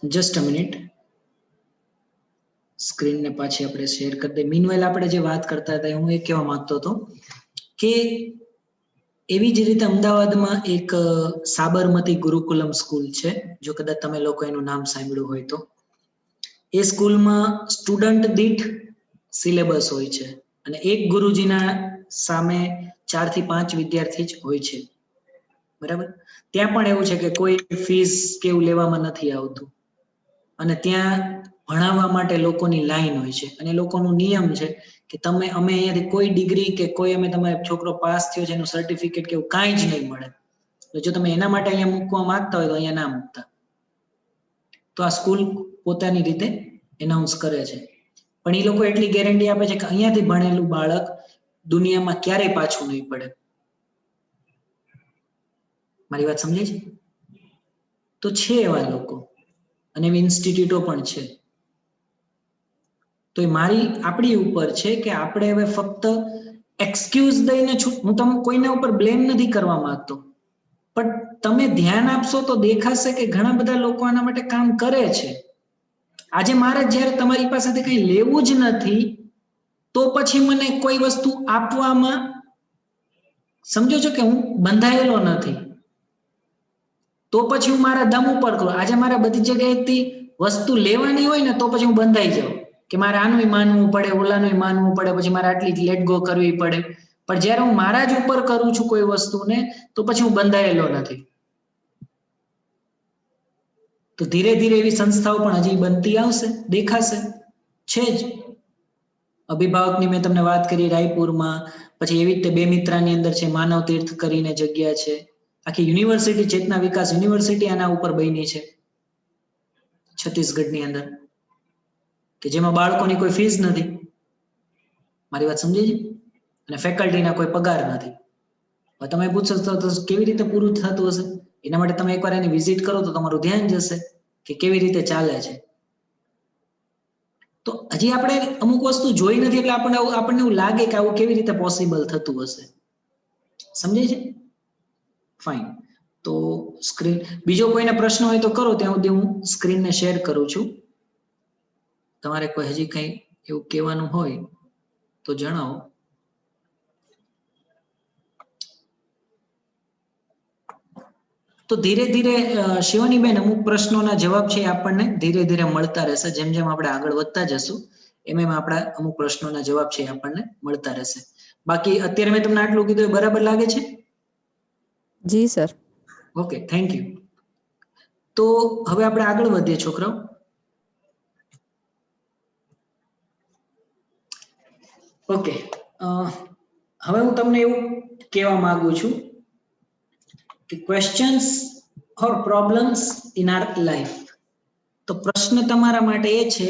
Just a minute, screen ને પાછી આપણે શેર કરી દઈએ. મીનવાઇલ આપણે જે વાત કરતા હતા હું એ કહેવા માંગતો હતો કે એવી જ રીતે અમદાવાદમાં એક સાબરમતી ગુરુકુલમ સ્કૂલ છે, જો કદાચ તમે લોકો એનું નામ સાંભળ્યું હોય તો. એ સ્કૂલમાં સ્ટુડન્ટ દીઠ સિલેબસ હોય છે અને એક ગુરુજીના સામે 4 થી 5 વિદ્યાર્થી જ હોય છે, બરાબર. ત્યાં પણ એવું છે કે કોઈ ફીસ કે એવું લેવામાં નથી આવતું અને ત્યાં ભણાવવા માટે લોકોની લાઈન હોય છે અને લોકોનો નિયમ છે કે અમે અહીંયાથી કોઈ ડિગ્રી કે કોઈ તમારો છોકરો પાસ થયો છે એનું સર્ટિફિકેટ કે એવું કાંઈ જ નહીં મળે. તો જો તમે એના માટે અહીંયા મૂકવા માંગતા હોય તો અહીંયા ના મૂકતા. તો આ સ્કૂલ પોતાની રીતે એનાઉન્સ કરે છે, પણ એ લોકો એટલી ગેરંટી આપે છે કે અહીંયાથી ભણેલું બાળક દુનિયામાં ક્યારેય પાછું નહીં પડે. મારી વાત સમજાય છે? તો છે એવા લોકો અને એવી ઇન્સ્ટિટ્યૂટો પણ છે. તો એ આપણી ઉપર છે કે આપણે હવે ફક્ત એક્સક્યુઝ દઈને હું તમે કોઈના ઉપર બ્લેમ નથી કરવા માંગતો, પણ તમે ધ્યાન આપશો તો દેખાશે કે ઘણા બધા લોકો આના માટે કામ કરે છે. આજે મારે જ્યારે તમારી પાસેથી કંઈ લેવું જ નથી તો પછી મને કોઈ વસ્તુ આપવામાં સમજો છો કે હું બંધાયેલો નથી, તો પછી હું મારા દમ ઉપર કરું. આજે મારે બધી જગ્યાએથી વસ્તુ લેવાની હોય ને તો પછી હું બંધાઈ જાઉં કે મારે આનું માનવું પડે, ઓલાનું માનવું પડે, પછી મારે આટલી લેટ ગો કરવી પડે. પણ જ્યારે હું મારા જ ઉપર કરું છું કોઈ વસ્તુને તો પછી હું બંધાયેલો નથી. તો ધીરે ધીરે એવી સંસ્થાઓ પણ હજી બનતી આવશે, દેખાશે, છે જ. અભિભાવકની મેં તમને વાત કરી રાયપુરમાં, પછી એવી રીતે બેમિત્રાની અંદર છે માનવ તીર્થ કરીને જગ્યા છે. આખી યુનિવર્સિટી ચેતના વિકાસ યુનિવર્સિટી આના ઉપર બની છે છત્તીસગઢની અંદર, કે જેમાં બાળકોની કોઈ ફીસ નથી. મારી વાત સમજી છે? અને ફેકલ્ટીના કોઈ પગાર નથી. હવે તમે પૂછશો તો કેવી રીતે પૂરું થતું હશે? એના માટે તમે એકવાર એની વિઝિટ કરો તો તમારું ધ્યાન જશે કે કેવી રીતે ચાલે છે. તો હજી આપણે અમુક વસ્તુ જોઈ નથી એટલે આપણને એવું લાગે કે આવું કેવી રીતે પોસિબલ થતું હશે. સમજાય છે? ફાઇન. તો સ્ક્રીન બીજો કોઈને પ્રશ્ન હોય તો કરો, ત્યાં સુધી હું સ્ક્રીનને શેર કરું છું. તમારે કોઈ હજી કંઈ એવું કહેવાનું હોય તો જણાવો. તો ધીરે ધીરે શિવાનીબેન અમુક પ્રશ્નોના જવાબ છે આપણને ધીરે ધીરે મળતા રહેશે. જેમ જેમ આપણે આગળ વધતા જશું એમ એમ આપણા અમુક પ્રશ્નોના જવાબ છે આપણને મળતા રહેશે. બાકી અત્યારે મેં તમને આટલું કીધું એ બરાબર લાગે છે? જી સર. Okay, thank you. તો હવે આપણે આગળ વધીએ છોકરાઓ. ઓકે, હવે હું તમને એવું કહેવા માંગુ છું કે questions or problems in our life. તો પ્રશ્ન તમારા માટે એ છે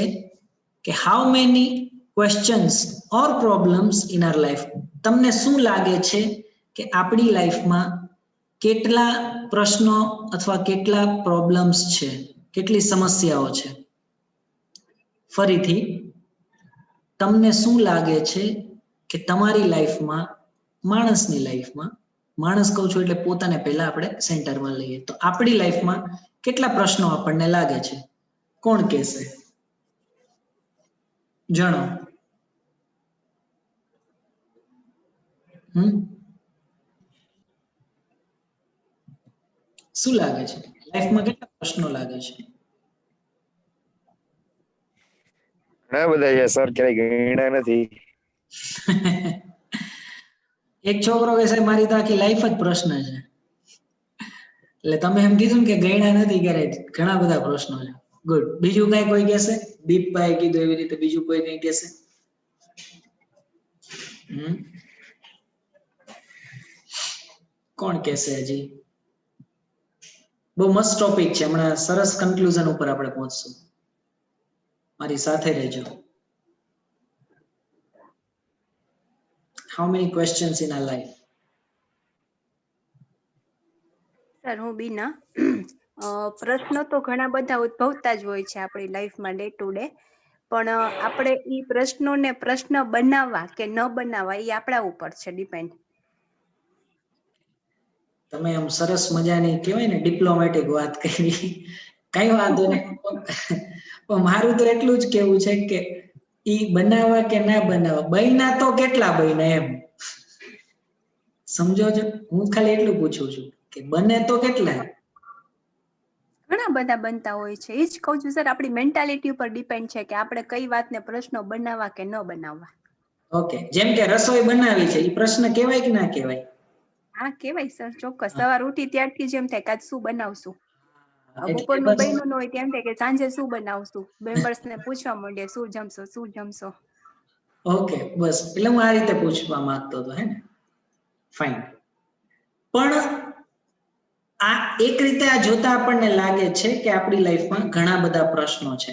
કે how many questions or problems in our life. તમને શું લાગે છે કે આપણી લાઈફમાં કેટલા પ્રશ્નો અથવા કેટલા પ્રોબ્લેમ્સ છે, કેટલી સમસ્યાઓ છે? ફરીથી, તમને શું લાગે છે કે તમારી લાઈફમાં, માણસની લાઈફમાં, માણસ કહું છું એટલે પોતાને પહેલા આપણે સેન્ટરમાં લઈએ, તો આપણી લાઈફમાં કેટલા પ્રશ્નો આપણને લાગે છે? કોણ કહેશે? જણાવો. શું લાગે છે? લાઈફમાં કેટલા પ્રશ્નો લાગે છે? ઘણા બધા છે સર, ક્યારેય ગણ્યા નથી. એક છોકરો કહે સાહેબ મારી તો આખી લાઈફ જ પ્રશ્ન છે. એટલે તમે એમ કીધું કે ગણ્યા નથી ક્યારેય, ઘણા બધા પ્રશ્નો છે. ગુડ. બીજું કઈ કોઈ કહેશે? દીપભાઈ કીધું એવી રીતે બીજું કોઈ કઈ કહેશે? કોણ કહેશે હજી? બહુ મસ્ત ટોપિક છે, હમણાં સરસ કન્ક્લુઝન ઉપર આપણે પહોંચશું. મારી સાથે રહેજો. How many questions in our life? Sir, હું બીના. પ્રશ્નો તો ઘણા બધા ઉદ્ભવતા જ હોય છે આપણી લાઈફમાં ડે ટુ ડે, પણ આપણે એ પ્રશ્નોને પ્રશ્ન બનાવવા કે ન બનાવવા એ આપણા ઉપર છે ડિપેન્ડ. તમે આમ સરસ મજાની કહેવાય ને ડિપ્લોમેટિક વાત કરી કઈ વાંધો નહીં. પણ મારું તો એટલું જ કેવું છે કે ઈ બનાવવા કે ના બનાવવા, બન્યા તો કેટલા બન્યા એમ સમજો છો. હું ખાલી એટલું પૂછું છું કે બને તો કેટલા. ઘણા બધા બનતા હોય છે. એ જ કહું છું સર, આપણી મેન્ટાલિટી ઉપર ડિપેન્ડ છે કે આપણે કઈ વાતને પ્રશ્નો બનાવવા કે ન બનાવવા. ઓકે, જેમ કે રસોઈ બનાવી છે એ પ્રશ્ન કહેવાય કે ના કહેવાય? હા કહેવાય સર, ચોક્કસ. સવાર ઉઠી ત્યારથી જ એમ થાય કે આજ શું બનાવશું. એટલે બપોરનું બસ બન્યું ન હોય તેમ થાય કે સાંજે શું બનાવશું. મેમ્બર્સ ને પૂછવા માંડે શું જમશો શું જમશો. ઓકે, બસ એટલે હું આ રીતે પૂછવા માંગતો હતો, હે ને? ફાઇન. પણ આ એક રીતે આ જોતા આપણને લાગે છે કે આપણી લાઈફમાં ઘણા બધા પ્રશ્નો છે.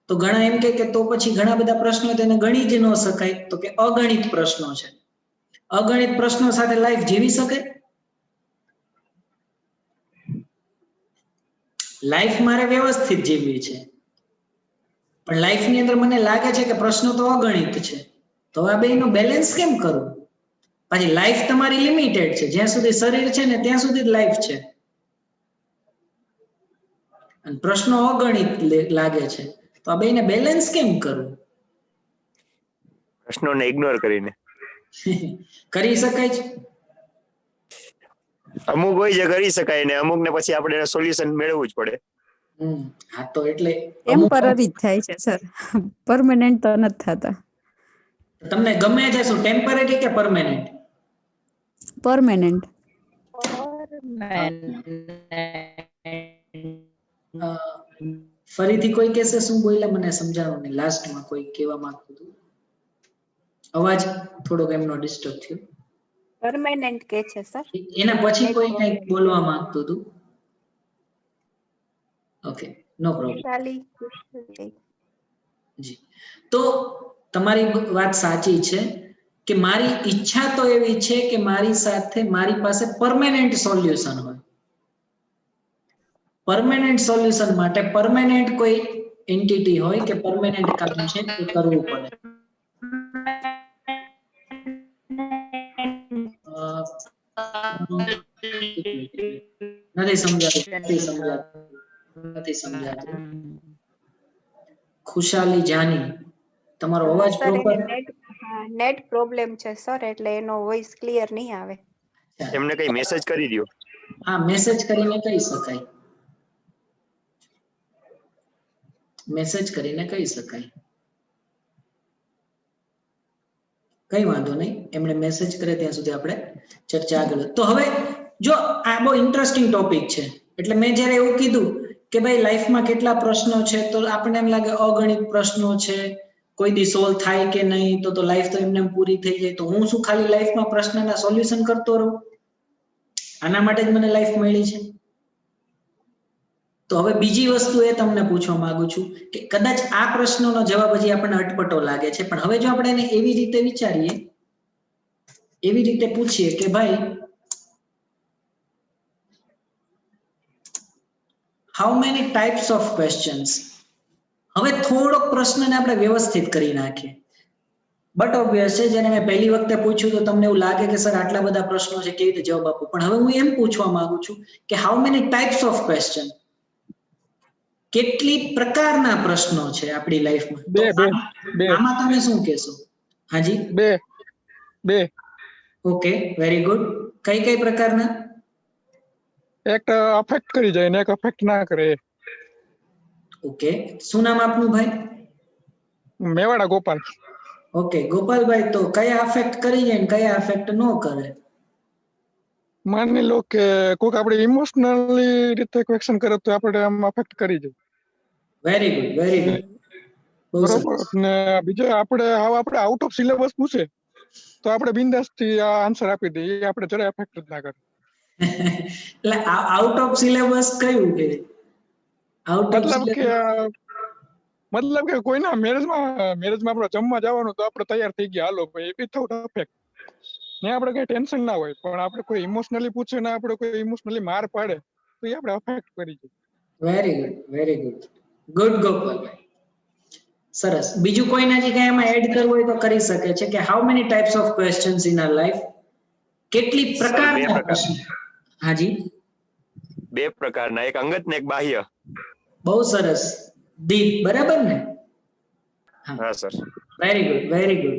તો ઘણા એમ કે તો પછી ઘણા બધા પ્રશ્નો તેને ગણી જ ન શકાય. તો કે અગણિત પ્રશ્નો છે. અગણિત પ્રશ્નો સાથે લાઈફ જીવી શકાય? લાઈફ મારે વ્યવસ્થિત જીવવી છે, પણ લાઈફની અંદર મને લાગે છે કે પ્રશ્નો તો અગણિત છે. તો આ બેયનું બેલેન્સ કેમ કરવું? પછી લાઈફ તમારી લિમિટેડ છે, જ્યાં સુધી શરીર છે ને ત્યાં સુધી જ લાઈફ છે, અને પ્રશ્નો અગણિત લાગે છે. તો આ બેયને બેલેન્સ કેમ કરવું? પ્રશ્નોને ઇગ્નોર કરીને. કરી શકાય છે? અમુક હોય જે કરી શકાય ને અમુક ને પછી આપણે સોલ્યુશન મેળવવું જ પડે. હા, તો એટલે ટેમ્પરરી જ થાય છે સર, પરમેનન્ટ તો નથી થતા. તમને ગમે છે શું, ટેમ્પરરી કે પરમેનન્ટ? પરમેનન્ટ. ફરીથી કોઈ કહેશે શું બોલ્યા? મને સમજાણું નહીં. લાસ્ટમાં કોઈ કહેવા માંગતું હતું, અવાજ થોડોક એમનો ડિસ્ટર્બ થયો. પરમેનન્ટ કે છે સર. એના પછી કોઈ કંઈક બોલવા માંગતું હતું. ઓકે, નો પ્રોબ્લેમ. જી, તો તમારી વાત સાચી છે કે મારી ઈચ્છા તો એવી છે કે મારી સાથે મારી પાસે પરમેનન્ટ સોલ્યુશન હોય. પરમેનન્ટ સોલ્યુશન માટે પરમેનન્ટ કોઈ એન્ટિટી હોય કે પરમેનન્ટ કામ છે એ કરવું પડે. નથી સમજાતું. ખુશાલી જાની, તમારો અવાજ પ્રોપર. નેટ પ્રોબ્લેમ છે સર, એટલે એનો વોઇસ ક્લિયર નહીં આવે. એમને કઈ મેસેજ કરી દો. હા, મેસેજ કરીને કહી શકાય. મેસેજ કરીને કહી શકાય. કઈ વાંધો નહીં, એમણે મેસેજ કરે ત્યાં સુધી આપણે ચર્ચા આગળ. તો હવે જો આ બહુ ઇન્ટરેસ્ટિંગ ટોપિક છે, એટલે મેં જ્યારે એવું કીધું કે ભાઈ લાઈફમાં કેટલા પ્રશ્નો છે, તો આપણને એમ લાગે અગણિત પ્રશ્નો છે, કોઈ દી સોલ્વ થાય કે નહીં, તો લાઈફ તો એમને પૂરી થઈ જાય. તો હું શું ખાલી લાઈફમાં પ્રશ્નના સોલ્યુશન કરતો રહું? આના માટે જ મને લાઈફ મળી છે. તો હવે બીજી વસ્તુ એ તમને પૂછવા માંગુ છું કે કદાચ આ પ્રશ્નનો જવાબ હજી આપણને અટપટો લાગે છે, પણ હવે જો આપણે એને એવી રીતે વિચારીએ, એવી રીતે પૂછીએ કે ભાઈ how many types of questions. હવે થોડોક પ્રશ્નને આપણે વ્યવસ્થિત કરી નાખીએ. બટ ઓબ્વિયસ છે, જેને મેં પહેલી વખતે પૂછ્યું તો તમને એવું લાગે કે સર આટલા બધા પ્રશ્નો છે, કેવી રીતે જવાબ આપું? પણ હવે હું એમ પૂછવા માંગુ છું કે how many types of question, કેટલી પ્રકારના પ્રશ્નો છે આપણી લાઈફમાં? આમાં તમે શું કહેશો? હાજી, બે. Okay, very good. કઈ કઈ પ્રકારના? એક અફેક્ટ કરી જાય ને એક અફેક્ટ ના કરે. ઓકે, શું નામ આપનું ભાઈ? મેવાડા ગોપાલ. ઓકે ગોપાલભાઈ, તો કયા અફેક્ટ કરી જાય ને કયા અફેક્ટ ન કરે? માની લો કે કોઈક આપણે ઇમોશનલી રીતે ક્વેશ્ચન કરે તો આપણે આમ અફેક્ટ કરી જાય. Very good, very good. બરોબર. ને બીજો આપણે આઉટ ઓફ સિલેબસ પૂછે તો આપણે બિંદાસ થી આન્સર આપી દઈએ, એ આપણે જરાય અફેક્ટ જ ના કરે. એટલે આઉટ ઓફ સિલેબસ કયું કે? આઉટ ઓફ મતલબ કે કોઈના મેરેજમાં આપણે જમવા જવાનું તો આપણે તૈયાર થઈ ગયા, હાલો ભાઈ, વિથઆઉટ અફેક્ટ. ને આપણે કઈ ટેન્શન ના હોય, પણ આપણે કોઈ ઇમોશનલી પૂછે ને આપણે કોઈ ઇમોશનલી માર પાડે તો એ આપણે અફેક્ટ કરી જાય. Very good, very good. Good Gopalbhai, સરસ. બીજું કોઈને હજી કઈ એમાં એડ કરવું હોય તો કરી શકે છે કે how many types of questions in our life, કેટલી પ્રકારના પ્રશ્નો? હાજી, બે પ્રકારના, એક અંગત ને એક બાહ્ય. બહુ સરસ. દીપ, બરાબર ને? હા sir. Very good, very good.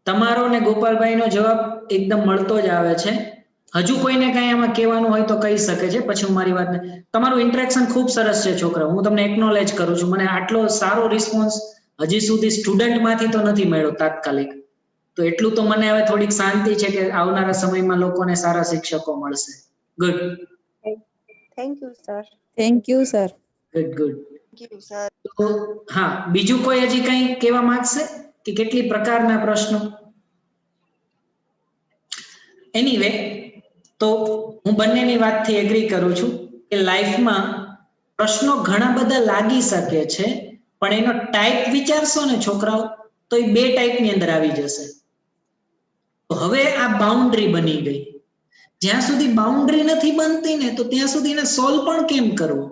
તમારો ને ગોપાલભાઈનો જવાબ એકદમ મળતો જ આવે છે. હજુ કોઈને કઈ આમાં કહેવાનું હોય તો કહી શકે છે, પછી હું મારી વાતને. તમારું ઇન્ટરેક્શન ખૂબ સરસ છે છોકરા, હું તમને એકનોલેજ કરું છું. મને આટલો સારો રિસ્પોન્સ હજી સુધી સ્ટુડન્ટમાંથી તો નથી મળ્યો તાત્કાલિક. તો એટલું તો મને હવે થોડીક શાંતિ છે કે આવનારા સમયમાં લોકોને સારા શિક્ષકો મળશે. Good. Thank you sir. Thank you sir. Good good. તો હા, બીજું કોઈ હજી કંઈ કહેવા માંગશે કે કેટલી પ્રકારના પ્રશ્નો? એનીવે, તો હું બંનેની વાતથી એગ્રી કરું છું કે લાઈફમાં પ્રશ્નો ઘણા બધા લાગી શકે છે, પણ એનો ટાઈપ વિચારશો ને છોકરાઓ, તો એ બે ટાઈપની અંદર આવી જશે. તો હવે આ બાઉન્ડ્રી બની ગઈ. જ્યાં સુધી બાઉન્ડ્રી નથી બનતી ને, તો ત્યાં સુધી એને સોલ્વ પણ કેમ કરવો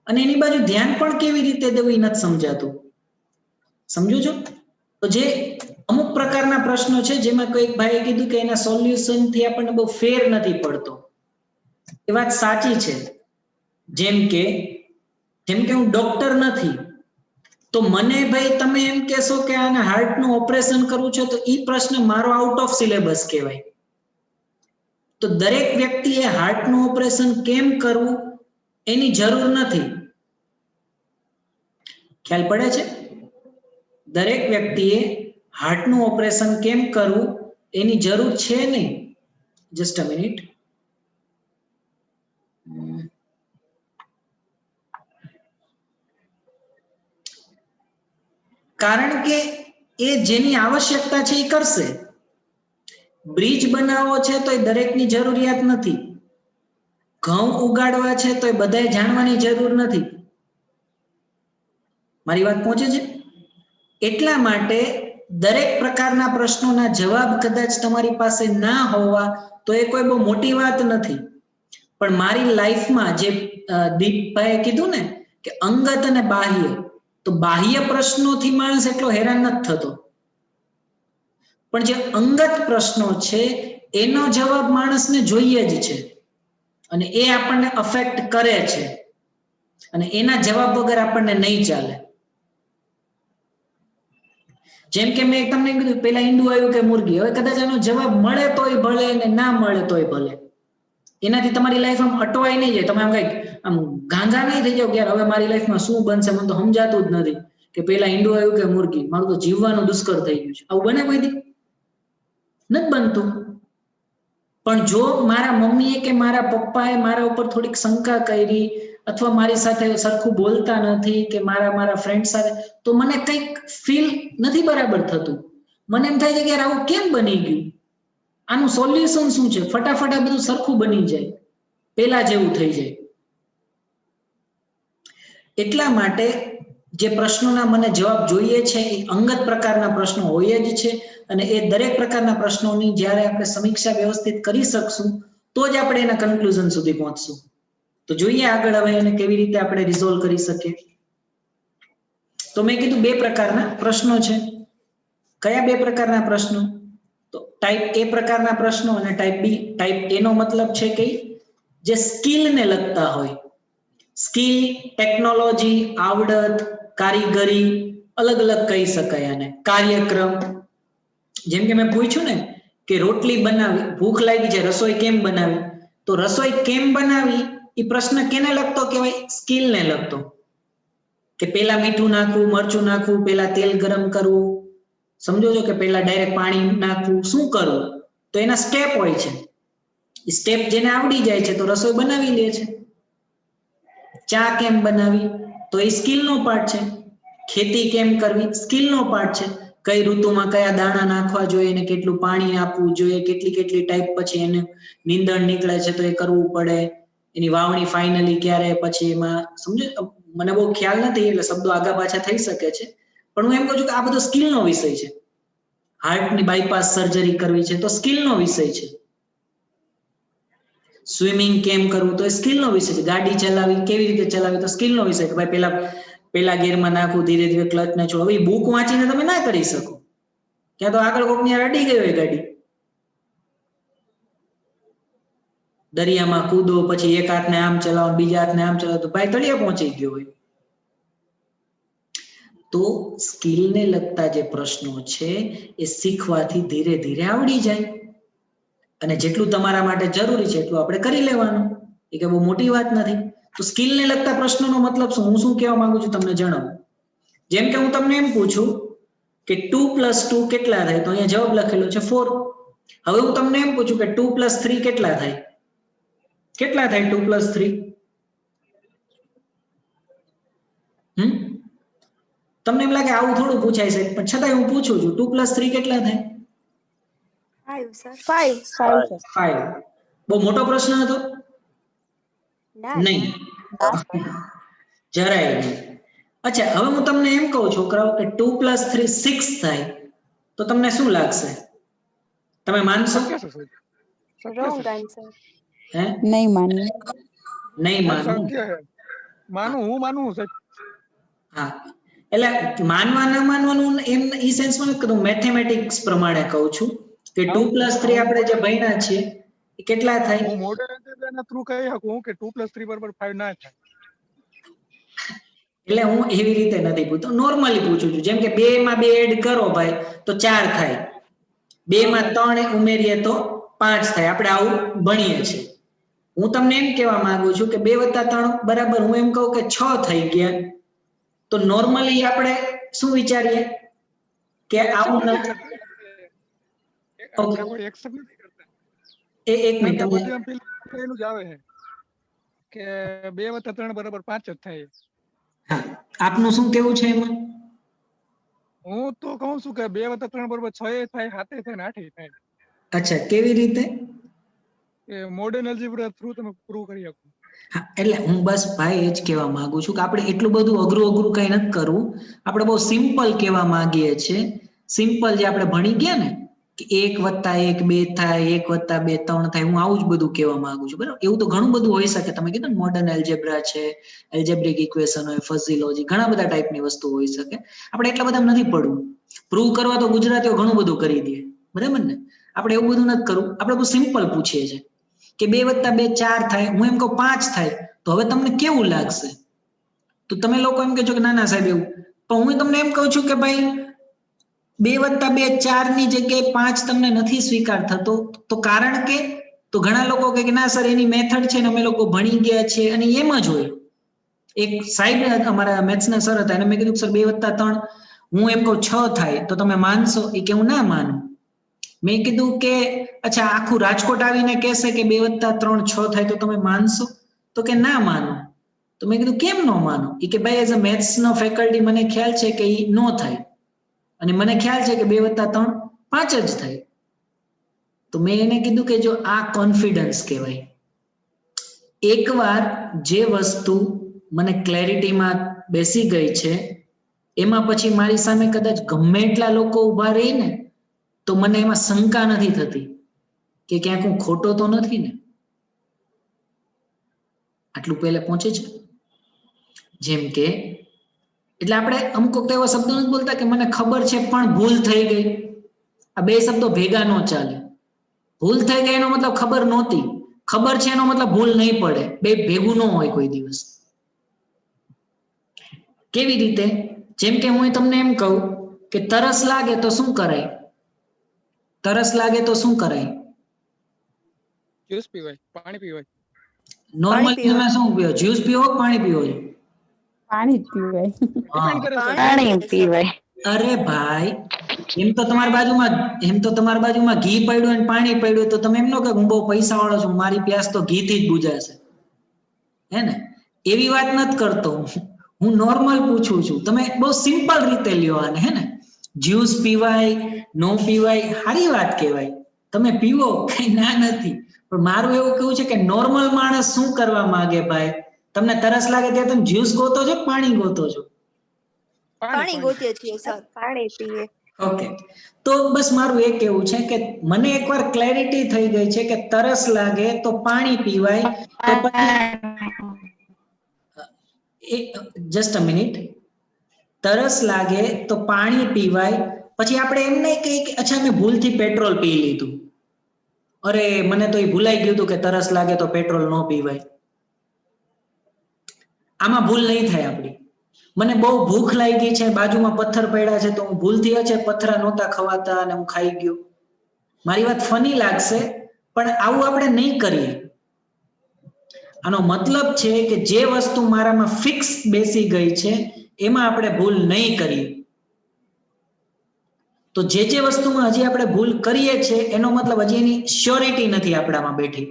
અને એની બાજુ ધ્યાન પણ કેવી રીતે દેવું એ નથી સમજાતું. સમજો છો? તો જે અમુક પ્રકારના પ્રશ્નો છે, જેમાં કોઈક ભાઈએ કીધું કે એના સોલ્યુશન થી આપણને બહુ ફેર નથી પડતો. એ વાત સાચી છે. જેમ કે હું ડોક્ટર નથી, તો મને ભાઈ તમે એમ કહેશો કે આને હાર્ટનું ઓપરેશન કરવું છે, તો એ પ્રશ્ન મારો આઉટ ઓફ સિલેબસ કહેવાય. તો દરેક વ્યક્તિએ હાર્ટનું ઓપરેશન કેમ કરવું એની જરૂર નથી. ખ્યાલ પડે છે? દરેક વ્યક્તિએ હાર્ટનું ઓપરેશન કેમ કરવું એની જરૂર છે નહીં. Just a minute. કારણ કે એ જેની આવશ્યકતા છે એ કરશે. બ્રિજ બનાવવો છે તો એ દરેકની જરૂરિયાત નથી. ઘઉં ઉગાડવા છે તો એ બધાએ જાણવાની જરૂર નથી. મારી વાત પહોંચે છે? એટલા માટે દરેક પ્રકારના પ્રશ્નોના જવાબ કદાચ તમારી પાસે ના હોવા તો એ કોઈ બહુ મોટી વાત નથી. પણ મારી લાઈફમાં જે દીપભાઈએ કીધું ને કે અંગત અને બાહ્ય, તો બાહ્ય પ્રશ્નોથી માણસ એટલો હેરાન નથી થતો, પણ જે અંગત પ્રશ્નો છે એનો જવાબ માણસને જોઈએ જ છે અને એ આપણને અફેક્ટ કરે છે અને એના જવાબ વગર આપણને નહીં ચાલે. જેમ કે મેં તમને કીધું પેલા ઈંડું આવ્યું કે મુરગી, હવે કદાચ આનો જવાબ મળે તોય ભલે ને ના મળે તોય ભલે, એનાથી તમારી લાઈફ આમ અટવાય નહીં જાય. તમે આમ કઈક આમ ગાંગા નહીં થઈ જાવ કે યાર હવે મારી લાઈફમાં શું બનશે, મને તો સમજાતું જ નથી કે પેલા ઈંડું આવ્યું કે મુરગી, મારું તો જીવવાનું દુષ્કર થઈ ગયું છે. આવું બને કોઈ દી? નથી બનતું. પણ જો મારા મમ્મીએ કે મારા પપ્પાએ મારા ઉપર થોડીક શંકા કરી અથવા મારી સાથે સરખું બોલતા નથી કે મારા ફ્રેન્ડ સાથે, તો મને કંઈક ફીલ નથી બરાબર થતું. મને એમ થાય છે કે યાર આવું કેમ બની ગયું, આનું સોલ્યુશન શું છે? ફટાફટ આ બધું સરખું બની જાય, પેલા જેવું થઈ જાય. એટલા માટે જે પ્રશ્નોના મને જવાબ જોઈએ છે એ અંગત પ્રકારના પ્રશ્નો હોય જ છે અને એ દરેક પ્રકારના પ્રશ્નોની જ્યારે આપણે સમીક્ષા વ્યવસ્થિત કરી શકશું તો જ આપણે એના કન્ક્લુઝન સુધી પહોંચશું. તો જોઈએ આગળ હવે એને કેવી રીતે આપણે રિઝોલ્વ કરી શકીએ. તો મેં કીધું બે પ્રકારના પ્રશ્નો છે. કયા બે પ્રકારના પ્રશ્નો? તો ટાઈપ એ પ્રકારના પ્રશ્નો અને ટાઈપ બી. ટાઈપ એ નો મતલબ છે કે જે સ્કિલને લગતા હોય, સ્કિલ, ટેકનોલોજી, આવડત, કારીગરી, અલગ અલગ કહી શકાય આને. કાર્યક્રમ, જેમ કે મેં પૂછ્યું ને કે રોટલી બનાવી, ભૂખ લાગી છે, રસોઈ કેમ બનાવી, તો રસોઈ કેમ બનાવી એ પ્રશ્ન કેને લગતો કહેવાય? સ્કિલને લગતો. કે પેલા મીઠું નાખવું, મરચું નાખવું, પેલા તેલ ગરમ કરવું, સમજો છો કે પેલા ડાયરેક્ટ પાણી નાખવું, શું કરવું, તો એના સ્ટેપ હોય છે. સ્ટેપ જેને આવડી જાય છે તો રસોઈ બનાવી લે છે. ચા કેમ બનાવી તો એ સ્કિલનો પાર્ટ છે. ખેતી કેમ કરવી સ્કિલનો પાર્ટ છે. કઈ ઋતુમાં કયા દાણા નાખવા જોઈએ ને કેટલું પાણી આપવું જોઈએ, કેટલી ટાઈપ પછી એને નીંદણ નીકળે છે તો એ કરવું પડે, એની વાવણી ફાઇનલી ક્યારે, પછી એમાં સમજો. મને બહુ ખ્યાલ નથી એટલે શબ્દો આગા પાછા થઈ શકે છે, પણ હું એમ કહું છું કે આ બધો સ્કિલનો વિષય છે. હાર્ટની બાયપાસ સર્જરી કરવી છે તો સ્કિલનો વિષય છે. સ્વિમિંગ કેમ કરવું તો એ સ્કિલનો વિષય છે. ગાડી ચલાવી કેવી રીતે ચલાવી તો સ્કિલનો વિષય છે. ભાઈ પેલા ગેરમાં નાખવું, ધીરે ધીરે ક્લચ ને છોડો. એ બુક વાંચીને તમે ના કરી શકો, ક્યાં તો આગળ કોકની અડી ગઈ હોય ગાડી. દરિયામાં કૂદો, પછી એક હાથને આમ ચલાવો બીજા હાથને આમ ચલાવો તો ભાઈ તળિયે પહોંચી ગયો હોય. તો સ્કિલને લગતા જે પ્રશ્નો છે એ શીખવાથી ધીરે ધીરે આવડી જાય, અને જેટલું તમારા માટે જરૂરી છે એટલું આપણે કરી લેવાનું, એ કે બહુ મોટી વાત નથી. તો સ્કિલને લગતા પ્રશ્નોનો મતલબ શું, હું શું કહેવા માંગુ છું તમને જણાવું. જેમ કે હું તમને એમ પૂછું કે 2 + 2 કેટલા થાય, તો અહીંયા જવાબ લખેલો છે 4. હવે હું તમને એમ પૂછું કે 2 + 3 કેટલા થાય, કેટલા થાય 2 + 3? તમને એમ લાગે આવું થોડું પૂછાય છે, પણ છતાંય હું પૂછું છું, 2 + 3 કેટલા થાય? 5 સર. 5. બહુ મોટો પ્રશ્ન હતો? ના નહીં, જરાય નહીં. અચ્છા, હવે હું તમને એમ કહું છોકરાઓ કે 2 + 3 6 થાય, તો તમને શું લાગશે? તમે માનશો? શક્ય છે સાહેબ, શક્ય રોંગ છે, આન્સર. હે? નહીં માનીએ. નહીં સાહેબ, માનું? શક્ય છે. હું માનું સાહેબ. હા, એટલે માનવા ન માનવાનું એમ ઈ સેન્સમાં નથી કરું, મેથેમેટિક્સ પ્રમાણે કહું છું કે 2 + 3 આપણે જે ભણ્યા છીએ એ કેટલા થાય? હું મોડેલ એલ્જેબ્રાના થ્રુ કહી શકું કે 2 + 3 = 5 ના થાય. એટલે હું એવી રીતે નથી પૂછતો, નોર્મલી પૂછું છું. જેમ કે 2 માં 2 એડ કરો ભાઈ તો 4 થાય, 2 માં 3 ઉમેરીએ તો 5 થાય. આપણે આવું ભણીએ છીએ. હું તમને એમ કહેવા માંગુ છું કે 2 + 3 બરાબર, હું એમ કહું કે 6 થઈ ગયા, તો નોર્મલી આપણે શું વિચારીએ કે આવું આપણે કોઈ એક્સેપ્ટ નથી કરતા. એક મિનિટ કારણ કે બધી આમ પેલું જ આવે છે કે 2 + 3 = 5 જ થાય. હા, આપનું શું કેવું છે એમાં? હું તો કહું છું કે 2 + 3 = 6 થાય, 7 થાય ને 8 થાય. અચ્છા, કેવી રીતે? એ મોડર્ન એલ્જેબ્રા થ્રુ તમે પ્રૂવ કરી શકો. હા, એટલે હું બસ ભાઈ એ જ કહેવા માંગુ છું કે આપણે એટલું બધું અઘરું કઈ નથી કરવું. આપણે બહુ સિમ્પલ કહેવા માંગીએ છીએ. સિમ્પલ જે આપણે ભણી ગયા ને કે 1 + 1 2 થાય, 1 + 2 3 થાય, હું આવું જ બધું કહેવા માંગુ છું. બરાબર, એવું તો ઘણું બધું હોઈ શકે. તમે કીધું ને મોડર્ન એલ્જેબ્રા છે, એલ્જેબ્રિક ઇક્વેશન હોય, ફઝી લોજિક, ઘણા બધા ટાઈપની વસ્તુ હોઈ શકે. આપણે એટલા બધા નથી પડવું. પ્રૂવ કરવા તો ગુજરાતીઓ ઘણું બધું કરી દે, બરાબર ને? આપણે એવું બધું નથી કરવું. આપણે બહુ સિમ્પલ પૂછીએ છીએ કે 2 + 2 4 થાય, હું એમ કહું 5 થાય, તો હવે તમને કેવું લાગશે? તો તમે લોકો એમ કહેજો કે ના ના સાહેબ એવું, પણ હું તમને એમ કહું છું કે ભાઈ 2 + 2 4 ની જગ્યાએ 5 તમને નથી સ્વીકાર થતો, તો કારણ કે તો ઘણા લોકો કહે કે ના સર એની મેથડ છે ને અમે લોકો ભણી ગયા છે, અને એમ જ હોય. એક સાહેબ અમારા મેથ્સના સર હતા, એને મેં કીધું સર 2 + 3 હું એમ કહું 6 થાય, તો તમે માનશો? એ કે હું ના માનું. મેં કીધું કે અચ્છા આખું રાજકોટ આવીને કહેશે કે 2 + 3 6 થાય, તો તમે માનશો? તો કે ના માનો. તો મેં કીધું કેમ ન માનો? એ કે ભાઈ એઝ અ મેથ્સ નો ફેકલ્ટી મને ખ્યાલ છે કે એ નો થાય, અને મને ખ્યાલ છે કે 2 + 3 5 જ થાય. તો મેં એને કીધું કે જો આ કોન્ફિડન્સ કહેવાય. એકવાર જે વસ્તુ મને ક્લેરિટીમાં બેસી ગઈ છે, એમાં પછી મારી સામે કદાચ ગમે એટલા લોકો ઊભા રહી ને તો મને એમાં શંકા નથી થતી કે ક્યાંક હું ખોટો તો નથી ને. આટલું પહેલા પહોંચે છે. જેમ કે એટલે આપણે અમુક વખતે એવા શબ્દો નથી બોલતા કે મને ખબર છે પણ ભૂલ થઈ ગઈ. આ બે શબ્દો ભેગા ન ચાલે. ભૂલ થઈ ગઈ એનો મતલબ ખબર નહોતી, ખબર છે એનો મતલબ ભૂલ નહીં પડે. બે ભેગું ન હોય કોઈ દિવસ. કેવી રીતે? જેમ કે હું તમને એમ કહું કે તરસ લાગે તો શું કરાય? તરસ લાગે તો શું કરાય? જ્યુસ પીવાય, પાણી પીવાય. નોર્મલી તમે શું પીવો? જ્યુસ પીવો કે પાણી પીવો? પાણી જ પીવાય. ડિપેન્ડ કરે છે. પાણી પીવાય. અરે ભાઈ, એમ તો તમારી બાજુમાં ઘી પડ્યું અને પાણી પડ્યું તો તમે એમ ન કહો હું બહુ પૈસા વાળો છું, મારી પ્યાસ તો ઘીથી જ બુજાશે, હે ને? એવી વાત નથી કરતો હું નોર્મલ પૂછું છું. તમે બહુ સિમ્પલ રીતે લ્યો આને, હે ને? જ્યુસ પીવાય, નો પીવાય, સારી વાત કહેવાય. તમે પીવો, કઈ ના નથી, પણ મારું એવું કેવું છે કે નોર્મલ માણસ શું કરવા માંગે ભાઈ? તમને તરસ લાગે ત્યારે તમે જ્યુસ ગોતો છો, પાણી ગોતો છો? પાણી ગોતીએ છીએ સર. પાણી પીએ. ઓકે, તો બસ મારું એ કેવું છે કે મને એકવાર ક્લેરિટી થઈ ગઈ છે કે તરસ લાગે તો પાણી પીવાય. તો પછી જસ્ટ અ મિનિટ, તરસ લાગે તો પાણી પીવાય. પછી આપણે એમ નહીં કહીએ કે અચ્છા મેં ભૂલથી પેટ્રોલ પી લીધું. અરે મને તો એ ભૂલાઈ ગયું હતું કે તરસ લાગે તો પેટ્રોલ ન પીવાય. આમાં ભૂલ નહીં થાય આપણી. મને બહુ ભૂખ લાગી છે, બાજુમાં પથ્થર પડ્યા છે, તો હું ભૂલથી છે પથ્થરા નહોતા ખવાતા અને હું ખાઈ ગયો. મારી વાત ફની લાગશે, પણ આવું આપણે નહીં કરીએ. આનો મતલબ છે કે જે વસ્તુ મારામાં ફિક્સ બેસી ગઈ છે એમાં આપણે ભૂલ નહીં કરીએ. તો જે વસ્તુમાં હજી આપણે ભૂલ કરીએ છીએ એનો મતલબ હજી એની શ્યોરિટી નથી આપણામાં બેઠી.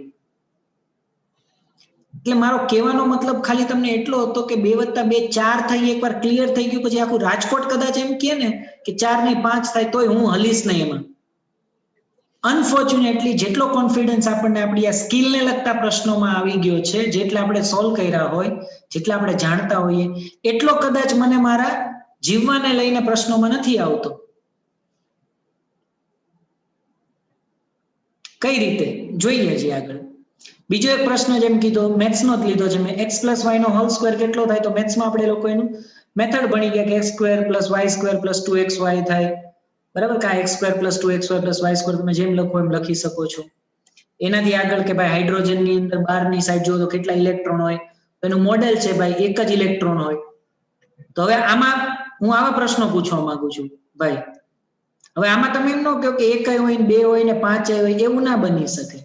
એટલે મારો કહેવાનો મતલબ ખાલી તમને એટલો હતો કે 2 + 2 4 થઈ, એકવાર ક્લિયર થઈ ગયું પછી આખું રાજકોટ કદાચ એમ કહે ને કે 4 નહીં 5 થાય તોય હું હલીશ નહીં એમાં. અનફોર્ચ્યુનેટલી જેટલો કોન્ફિડન્સ આપણને આપણી આ સ્કિલને લગતા પ્રશ્નોમાં આવી ગયો છે, જેટલા આપણે સોલ્વ કર્યા હોય, જેટલા આપણે જાણતા હોઈએ, એટલો કદાચ મને મારા જીવવાને લઈને પ્રશ્નોમાં નથી આવતો. કઈ રીતે જોઈએ છીએ આગળ. બીજો એક પ્રશ્ન જેમ કીધો મેથ્સનો જ લીધો છે મેં. x+y² કેટલો થાય? તો મેથ્સમાં આપણે લોકો એનું મેથડ ભણી ગયા કે x² + y² + 2xy થાય, બરાબર? કે x² + 2xy + y² તમે જેમ લખો એમ લખી શકો છો. એનાથી આગળ કે ભાઈ હાઇડ્રોજનની અંદર બહારની સાઈડ જો તો કેટલા ઇલેક્ટ્રોન હોય, તો એનું મોડેલ છે ભાઈ એક જ ઇલેક્ટ્રોન હોય. તો હવે આમાં હું આવા પ્રશ્નો પૂછવા માંગુ છું ભાઈ. હવે આમાં તમે એમ ન કહો કે 1 હોય ને 2 હોય ને 5 હોય, એવું ના બની શકે.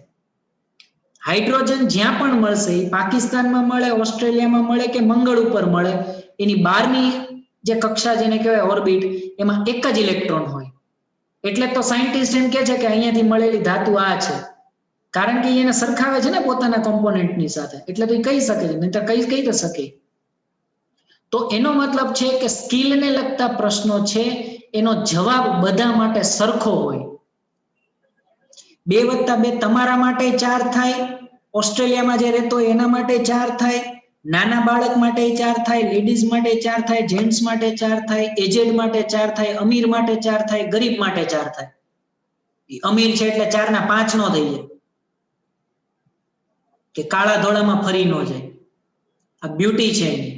હાઇડ્રોજન જ્યાં પણ મળશે, એ પાકિસ્તાનમાં મળે, ઓસ્ટ્રેલિયામાં મળે કે મંગળ ઉપર મળે, એની બહારની જે કક્ષા જેને કહેવાય ઓર્બિટ, એમાં એક જ ઇલેક્ટ્રોન હોય. એટલે તો સાયન્ટિસ્ટ એમ કહે છે કે અહીંયાથી મળેલી ધાતુ આ છે, કારણ કે એને સરખાવે છે ને પોતાના કોમ્પોનેન્ટની સાથે, એટલે તો એ કહી શકે છે, નહીંતર કહી તો શકે. તો એનો મતલબ છે કે સ્કિલને લગતા પ્રશ્નો છે એનો જવાબ બધા માટે સરખો હોય. 2 + 2 તમારા માટે 4 થાય, ઓસ્ટ્રેલિયામાં જે રહેતો હોય એના માટે 4 થાય, નાના બાળક માટે 4 થાય, લેડીઝ માટે 4 થાય, જેન્ટ્સ માટે 4 થાય, એજેડ માટે 4 થાય, અમીર માટે 4 થાય, ગરીબ માટે 4 થાય. અમીર છે એટલે 4 ના 5 નો થઈ જાય કે કાળા ધોળામાં ફરી ન જાય. આ બ્યુટી છે એની.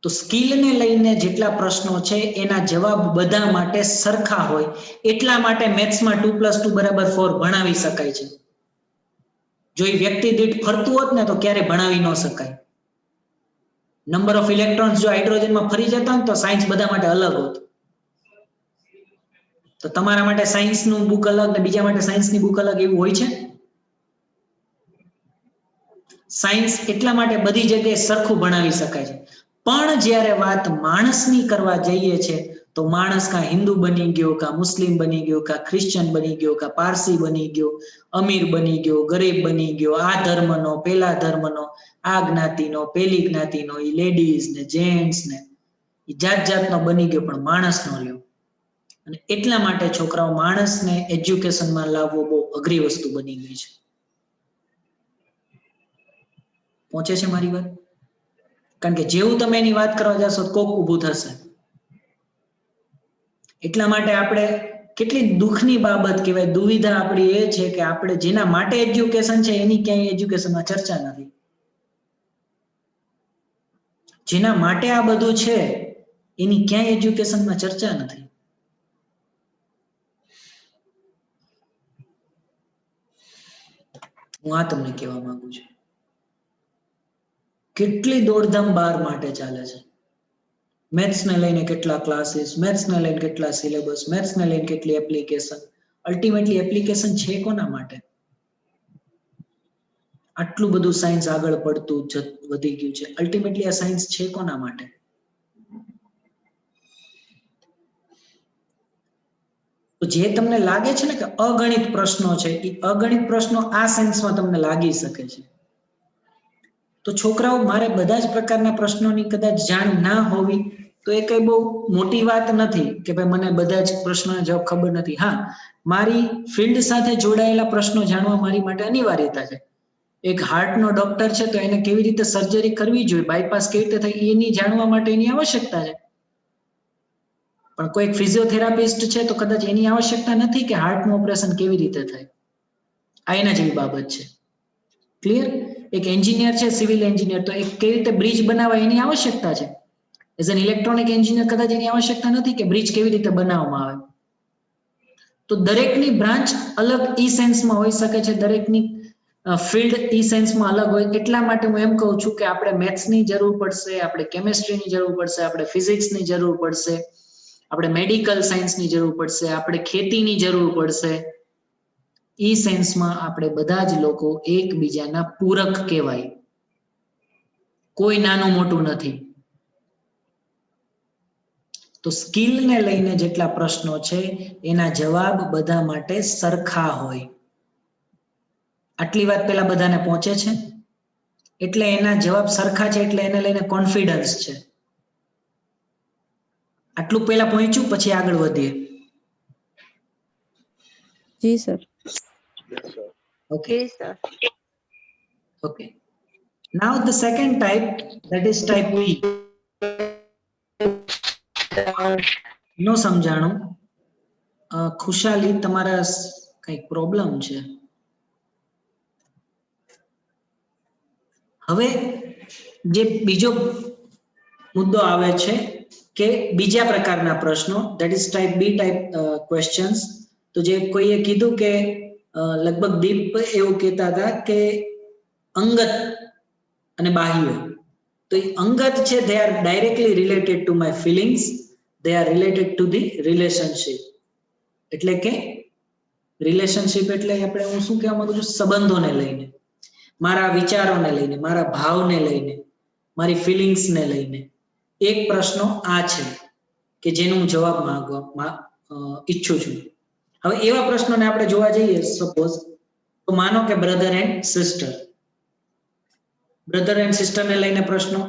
તો સ્કિલને લઈને જેટલા પ્રશ્નો છે એના જવાબ બધા માટે સરખા હોય, એટલા માટે મેથ્સમાં 2 + 2 = 4 ભણાવી શકાય છે. જો એ વ્યક્તિ દીઠ ફરતું હોત ને તો ક્યારે ભણાવી ન શકાય. નંબર ઓફ ઇલેક્ટ્રોન્સ જો હાઇડ્રોજનમાં ફરી જતા હોય તો સાયન્સ બધા માટે અલગ હોત. તો તમારા માટે સાયન્સનું બુક અલગ ને બીજા માટે સાયન્સની બુક અલગ, એવું હોય છે? સાયન્સ એટલા માટે બધી જગ્યાએ સરખું ભણાવી શકાય છે. પણ જ્યારે વાત માણસની કરવા જઈએ છે તો માણસ કાં હિન્દુ બની ગયો, કાં મુસ્લિમ બની ગયો, કાં ખ્રિશ્ચન બની ગયો, કાં પારસી બની ગયો, અમીર બની ગયો, ગરીબ બની ગયો, આ ધર્મનો, પેલા ધર્મનો, આ જ્ઞાતિનો, પેલી જ્ઞાતિનો, એ લેડીઝ ને જેન્ટ્સ ને જાત જાતનો બની ગયો, પણ માણસ નો રહ્યો. અને એટલા માટે છોકરાઓ માણસને એજ્યુકેશનમાં લાવવો બહુ અઘરી વસ્તુ બની ગઈ છે. પહોંચે છે મારી વાત? કારણ કે જેવું તમે એની વાત કરવા જશો કોક ઊભું થશે. એટલા માટે આપણે કેટલી દુઃખની બાબત કહેવાય, દુવિધા આપણી એ છે કે આપણે જેના માટે એજ્યુકેશન છે એની ક્યાંય એજ્યુકેશનમાં ચર્ચા નથી. જેના માટે આ બધું છે એની ક્યાંય એજ્યુકેશનમાં ચર્ચા નથી. હું આ તમને કહેવા માંગુ છું. કેટલી દોડધામ બાર માટે ચાલે છે. મેથ્સને લઈને કેટલા ક્લાસીસ, મેથ્સને લઈને કેટલા સિલેબસ, મેથ્સને લઈને કેટલી એપ્લિકેશન. અલ્ટિમેટલી એપ્લિકેશન છે કોના માટે? આટલું બધું સાયન્સ આગળ પડતું વધી ગયું છે, અલ્ટિમેટલી આ સાયન્સ છે કોના માટે? તો જે તમને લાગે છે ને કે અગણિત પ્રશ્નો છે, એ અગણિત પ્રશ્નો આ સાયન્સમાં તમને લાગી શકે છે. તો છોકરાઓ, મારે બધા જ પ્રકારના પ્રશ્નોની કદાચ જાણ ના હોવી તો એ કઈ બહુ મોટી વાત નથી કે ભાઈ મને બધા જ પ્રશ્નોના જવાબ ખબર નથી. હા, મારી ફિલ્ડ સાથે જોડાયેલા પ્રશ્નો જાણવા મારી માટે અનિવાર્યતા છે. એક હાર્ટનો ડોક્ટર છે તો એને કેવી રીતે સર્જરી કરવી જોઈએ, બાયપાસ કેવી રીતે થાય, એની જાણવા માટે એની આવશ્યકતા છે. પણ કોઈ ફિઝિયોથેરાપિસ્ટ છે તો કદાચ એની આવશ્યકતા નથી કે હાર્ટનું ઓપરેશન કેવી રીતે થાય. આ એના જેવી બાબત છે. ક્લિયર? એક એન્જિનિયર છે, સિવિલ એન્જિનિયર, તો એક કેવી રીતે બ્રિજ બનાવવા એની આવશ્યકતા છે. એઝ એન ઇલેક્ટ્રોનિક એન્જિનિયર કદાચ એની આવશ્યકતા નથી કે બ્રિજ કેવી રીતે બનાવવામાં આવે. તો દરેકની બ્રાન્ચ અલગ ઈ સેન્સમાં હોઈ શકે છે, દરેકની ફિલ્ડ ઈ સેન્સમાં અલગ હોય. એટલા માટે હું એમ કહું છું કે આપણે મેથ્સની જરૂર પડશે, આપણે કેમેસ્ટ્રીની જરૂર પડશે, આપણે ફિઝિક્સની જરૂર પડશે, આપણે મેડિકલ સાયન્સની જરૂર પડશે, આપણે ખેતીની જરૂર પડશે. ઈ સેન્સમાં આપણે બધા જ લોકો એકબીજાના પૂરક કહેવાય, કોઈ નાનું મોટું નથી. તો સ્કિલને લઈને જેટલા પ્રશ્નો છે એના જવાબ બધા માટે સરખા હોય. આટલી વાત પેલા બધાને પહોંચે છે, એટલે એના જવાબ સરખા છે, એટલે એને લઈને કોન્ફિડન્સ છે. આટલું પેલા પહોંચ્યું, પછી આગળ વધીએ. જી સર. Okay. જી sir. Okay. Now the second type, that is type B. નો સમજાણું. ખુશાલી, તમારા કઈક પ્રોબ્લેમ છે. હવે જે બીજો મુદ્દો આવે છે કે બીજા પ્રકારના પ્રશ્નો, that is type B type questions. તો જે કોઈએ કીધું કે લગભગ દીપ એવું કહેતા હતા કે અંગત અને બાહ્ય. તો એ અંગત છે, they are directly related to my feelings, they are related to the relationship. એટલે કે રિલેશનશિપ એટલે આપણે હું શું કહેવા માંગુ છું, સંબંધોને લઈને, મારા વિચારોને લઈને, મારા ભાવને લઈને, મારી ફિલિંગ્સને લઈને. એક પ્રશ્નો આ છે કે જેનો હું જવાબ માંગવા ઈચ્છું છું. હવે એવા પ્રશ્નોને આપણે જોવા જઈએ, સપોઝ તો માનો કે brother and sister. Brother and સિસ્ટરને લઈને પ્રશ્નો,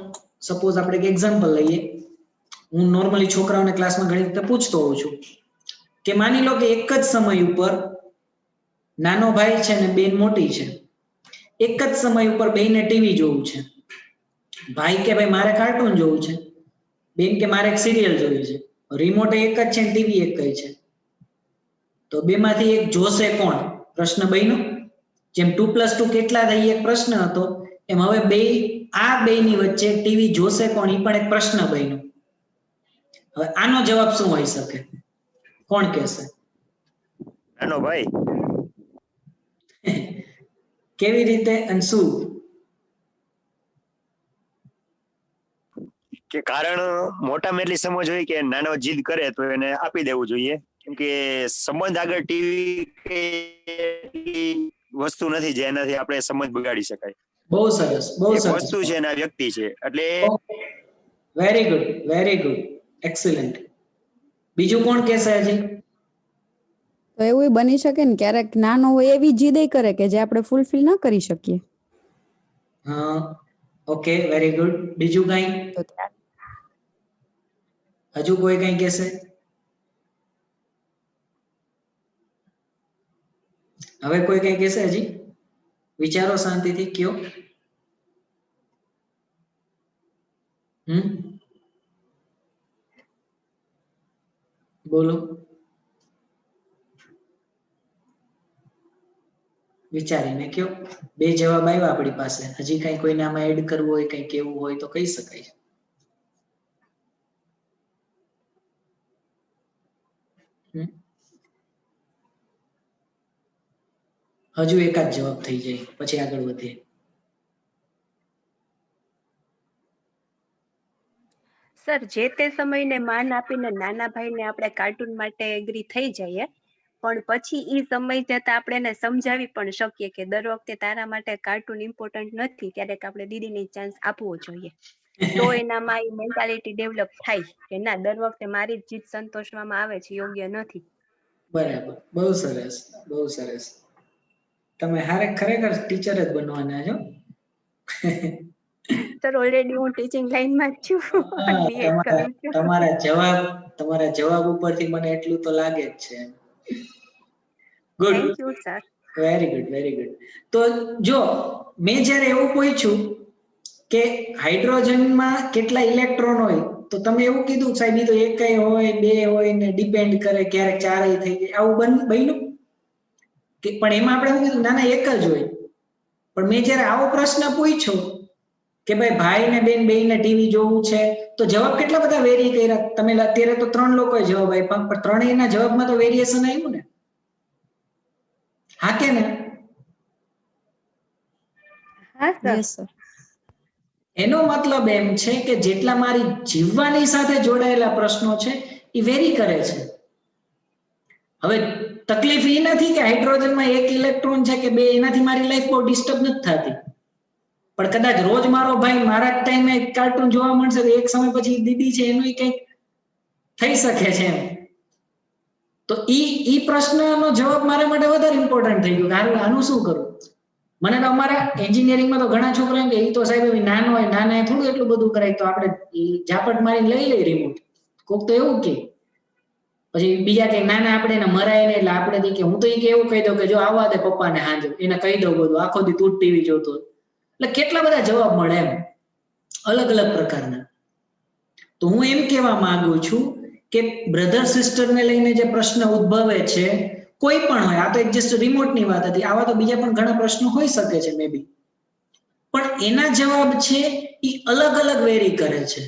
સપોઝ આપણે એક એક્ઝામ્પલ લઈએ. હું નોર્મલી છોકરાઓને ક્લાસમાં ઘણી વખતે પૂછતો હોઉં છું કે માની લો કે એક જ સમય ઉપર નાનો ભાઈ છે ને બેન મોટી છે. એક જ સમય ઉપર બેયને ટીવી જોવું છે. ભાઈ કે ભાઈ મારે કાર્ટૂન જોવું છે, બેન કે મારે એક સિરિયલ જોવી છે. રિમોટ એક જ છે ને ટીવી એક જ છે. તો બેમાંથી એક જોશે કોણ? પ્રશ્ન બન્યો. જેમ 2+2 કેટલા થાય એક પ્રશ્ન હતો, એમ હવે આ બેની વચ્ચે ટીવી જોશે કોણ એ પણ એક પ્રશ્ન બન્યો. હવે આનો જવાબ શું હોઈ શકે? કોણ કહેશે? નાનો ભાઈ. કેવી રીતે અને શું? કે કારણ મોટામાં એટલી સમજ હોય કે નાનો જીદ કરે તો એને આપી દેવું જોઈએ, કેમ કે સંબંધ આગળ ટીવી વસ્તુ નથી જેનાથી આપણે સંબંધ બગાડી શકાય. બહુ સરસ, બહુ એક સરસ વસ્તુ છે અને આ વ્યક્તિ છે, એટલે very good, very good, excellent. બીજું કોણ કહેશે હજી? તો એવું બની શકે ને ક્યારેક નાનો હોય એવી જીદ કરે કે જે આપણે ફૂલફિલ ન કરી શકીએ. હા, ઓકે, વેરી ગુડ. બીજું કઈ? તો હજુ કોઈ કઈ કહેશે? હવે કોઈ કઈ કહેશે હજી? વિચારો શાંતિથી, કયો. બોલો, વિચારીને કયો. 2 જવાબ આવ્યા આપણી પાસે. હજી કઈ કોઈને આમાં એડ કરવું હોય, કઈ કેવું હોય તો કહી શકાય. હજુ એકાદ જવાબ થઈ જાય, પછી આગળ વધીએ. સર, જે તે સમયને માન આપીને નાના ભાઈને આપણે કાર્ટૂન માટે એગ્રી થઈ જઈએ, પણ પછી ઈ સમય જતા આપણે એને સમજાવી પણ શકીએ કે દર વખતે તારા માટે કાર્ટૂન ઇમ્પોર્ટન્ટ નથી, ક્યારેક આપણે દીદીને ચાન્સ આપવો જોઈએ. તો એનામાં એ મેન્ટાલિટી ડેવલપ થાય કે ના, દર વખતે મારી જીત સંતોષવામાં આવે છે, યોગ્ય નથી. બરાબર, બહુ સરસ, બહુ સરસ. તમે ખરેખર ટીચર જ બનવાના છો. સર, ઓલરેડી હું ટીચિંગ લાઈનમાં જ છું. તમારા જવાબ ઉપરથી મને એટલું તો લાગે જ છે. Good, thank you sir. Very good, very good. તો જો મેં જ્યારે એવું પૂછ્યું કે હાઇડ્રોજનમાં કેટલા ઇલેક્ટ્રોન હોય, તો તમે એવું કીધું સાહેબ ઈ તો એકય હોય, 2 હોય ને ડિપેન્ડ કરે, ક્યારેક 4 થઈ જાય, આવું બન્યું કે? પણ એમાં આપણે એવું કીધું ના એક જ હોય. પણ મેં જ્યારે આવો પ્રશ્ન પૂછ્યો કે ભાઈ ને બેન બેયને ટીવી જોવું છે, તો જવાબ કેટલા બધા વેરી કર્યા. તમે અત્યારે તો 3 લોકોએ જવાબ આપ્યા, પણ ત્રણેયના જવાબમાં તો વેરિએશન આવ્યું ને. હા કે ના? હા સર. Yes sir. એનો મતલબ એમ છે કે જેટલા મારી જીવવાની સાથે જોડાયેલા પ્રશ્નો છે એ વેરી કરે છે. હવે તકલીફ એ નથી કે હાઇડ્રોજનમાં એક ઇલેક્ટ્રોન છે કે બે, એનાથી મારી લાઈફ બહુ ડિસ્ટર્બ નથી થતી. પણ કદાચ રોજ મારો ભાઈ મારા જ ટાઈમે કાર્ટૂન જોવા મળશે તો એક સમય પછી દીદી છે એનું કંઈક થઈ શકે છે એમ. તો ઈ પ્રશ્નનો જવાબ મારા માટે વધારે ઇમ્પોર્ટન્ટ થઈ ગયો. કારણ આનું શું કરું? મને તો અમારા એન્જિનિયરિંગમાં તો ઘણા છોકરા એમ કે એ તો સાહેબ નાનો હોય, નાના થોડું એટલું બધું કરાય, તો આપણે ઝાપટ મારીને લઈ લઈ રિમોટ. કોક તો એવું કે પછી બીજા કે નાના આપણે એને મરાય ને, એટલે આપણે કે હું તો એ કે એવું કહી દઉં કે જો આવવા દે પપ્પાને હાંજે, એને કહી દઉં બધું, આખો દી તું ટીવી જોતો. એટલે કેટલા બધા જવાબ મળે એમ, અલગ અલગ પ્રકારના. તો હું એમ કહેવા માંગુ છું કે બ્રધર સિસ્ટરને લઈને જે પ્રશ્ન ઉદ્ભવે છે, કોઈ પણ હોય, આ તો એક જસ્ટ રિમોટની વાત હતી, આવા તો બીજા પણ ઘણા પ્રશ્નો હોઈ શકે છે મે બી, પણ એના જવાબ છે એ અલગ અલગ વેરી કરે છે.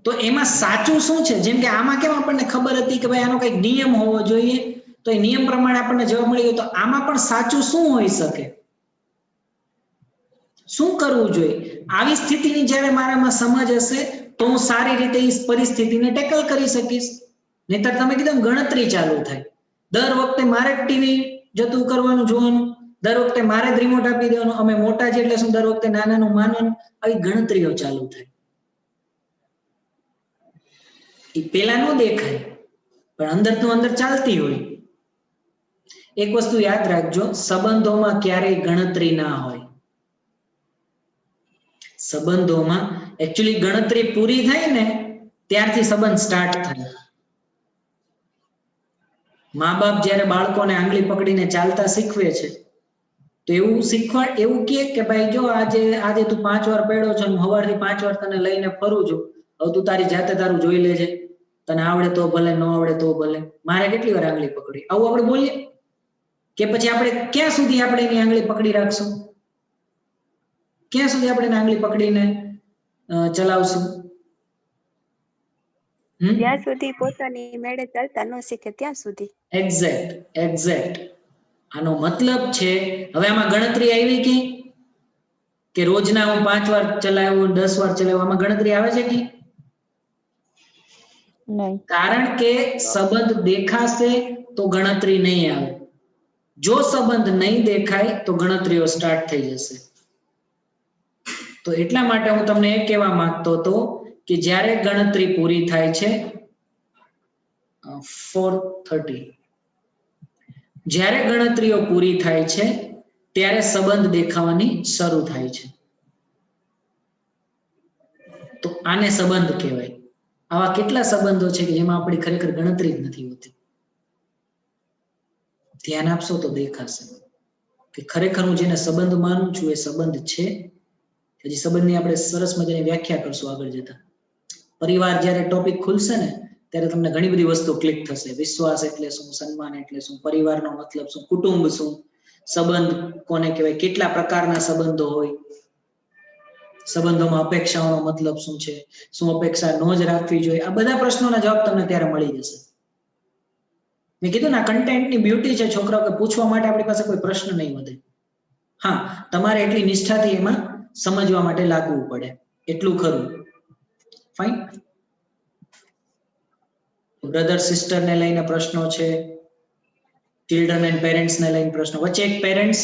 તો એમાં સાચું શું છે? જેમ કે આમાં કેમ આપણને ખબર હતી કે ભાઈ આનો કંઈક નિયમ હોવો જોઈએ, તો એ નિયમ પ્રમાણે આપણને જવાબ મળી ગયો. તો આમાં પણ સાચું શું હોઈ શકે? શું કરવું જોઈએ? આવી સ્થિતિની જ્યારે મારામાં સમજ હશે તો હું સારી રીતે એ પરિસ્થિતિને ટેકલ કરી શકીશ. નહીતર તમે કીધું ગણતરી ચાલુ થાય, દર વખતે મારે જ ટીવી જતું કરવાનું, જોવાનું, દર વખતે મારે જ રિમોટ આપી દેવાનું, અમે મોટા છે એટલે શું દર વખતે નાનાનું માનવાનું, આવી ગણતરીઓ ચાલુ થાય. એ પેલા ન દેખાય પણ અંદર તો અંદર ચાલતી હોય. એક વસ્તુ યાદ રાખજો, સંબંધોમાં ક્યારેય ગણતરી ના હોય. સંબંધોમાં એકચ્યુઅલી ગણતરી પૂરી થાય ને ત્યારથી સંબંધ સ્ટાર્ટ થાય. મા બાપ જ્યારે બાળકોને આંગળી પકડીને ચાલતા શીખવે છે તો એવું કે ભાઈ જો આજે તું 5 વાર પડ્યો છો, સવારથી 5 વાર તને લઈને ફરું છું, હવે તું તારી જાતે તારું જોઈ લેજે, તને આવડે તો ભલે, ન આવડે તો ભલે, મારે કેટલી વાર આંગળી પકડી, આવું આપણે બોલીએ? કે પછી આપણે ક્યાં સુધી આપણે એની આંગળી પકડી રાખશું? ક્યાં સુધી આપણે આંગળી પકડીને ચલાવશું? જ્યાં સુધી પોતાની મેળે ચાલતા ન શીખે ત્યાં સુધી. એક્ઝેક્ટ. આનો મતલબ છે, હવે આમાં ગણતરી આવી કે રોજના હું 5 વાર ચલાવ્યું, 10 વાર ચલાવ્યું, આમાં ગણતરી આવે છે કે નહીં? કારણ કે સંબંધ દેખાશે તો ગણતરી નહીં આવે. જો સંબંધ નહીં દેખાય તો ગણતરીઓ સ્ટાર્ટ થઈ જશે. તો એટલા માટે હું તમને એ કહેવા માંગતો હતો કે જ્યારે ગણતરી પૂરી થાય છે 4:30, જ્યારે ગણતરીઓ પૂરી થાય છે ત્યારે સંબંધ દેખાવાની શરૂ થાય છે. તો આને સંબંધ કહેવાય. આવા કેટલા સંબંધો છે કે જેમાં આપણી ખરેખર ગણતરી જ નથી હોતી. ધ્યાન આપશો તો દેખાશે કે ખરેખર હું જેને સંબંધ માનું છું એ સંબંધ છે. હજી સંબંધની આપણે સરસ મજાની વ્યાખ્યા કરશું આગળ જતા. પરિવાર જ્યારે ટોપિક ખુલશે ને ત્યારે તમને ઘણી બધી વસ્તુ ક્લિક થશે. વિશ્વાસ એટલે શું, સન્માન એટલે શું, પરિવારનો મતલબ શું, કુટુંબ શું, સંબંધ કોને કહેવાય, કેટલા પ્રકારના સંબંધો હોય, સંબંધોમાં અપેક્ષાઓનો મતલબ શું છે, શું અપેક્ષા ન જ રાખવી જોઈએ, આ બધા પ્રશ્નોના જવાબ તમને ત્યારે મળી જશે. મેં કીધું ને, કન્ટેન્ટની બ્યુટી છે છોકરાઓ કે પૂછવા માટે આપણી પાસે કોઈ પ્રશ્ન નહીં વધે. હા, તમારે એટલી નિષ્ઠાથી એમાં સમજવા માટે લાગવું પડે, એટલું ખરું. ફાઇન. બ્રધર સિસ્ટર ને લઈને પ્રશ્નો છે, ચિલ્ડ્રન એન્ડ પેરેન્ટ્સ ને લઈને પ્રશ્નો. વચ્ચે એક પેરેન્ટ્સ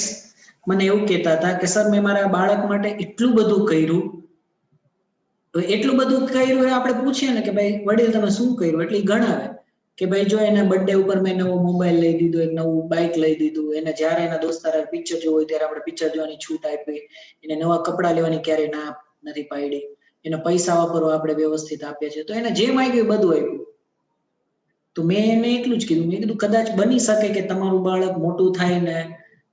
મને એવું કહેતા હતા કે સર મેં મારા બાળક માટે એટલું બધું કર્યું. તો એટલું બધું કર્યું એ આપણે પૂછીએ ને કે ભાઈ વડીલ તમે શું કર્યું, એટલે ગણાવે કે ભાઈ જો એના બર્થડે ઉપર મેં નવો મોબાઈલ લઈ દીધો, એક નવું બાઇક લઈ દીધું, એને જ્યારે એના દોસ્તાર પિક્ચર જોવું હોય ત્યારે આપણે પિક્ચર જોવાની છૂટ આપી, એને નવા કપડાં લેવાની ક્યારેય ના નથી પાડી, એને પૈસા વાપરવા આપણે વ્યવસ્થિત આપીએ છીએ. તો એને જે માંગ્યું બધું આપ્યું. તો મેં એને એટલું જ કીધું, મેં કીધું કદાચ બની શકે કે તમારું બાળક મોટું થાય ને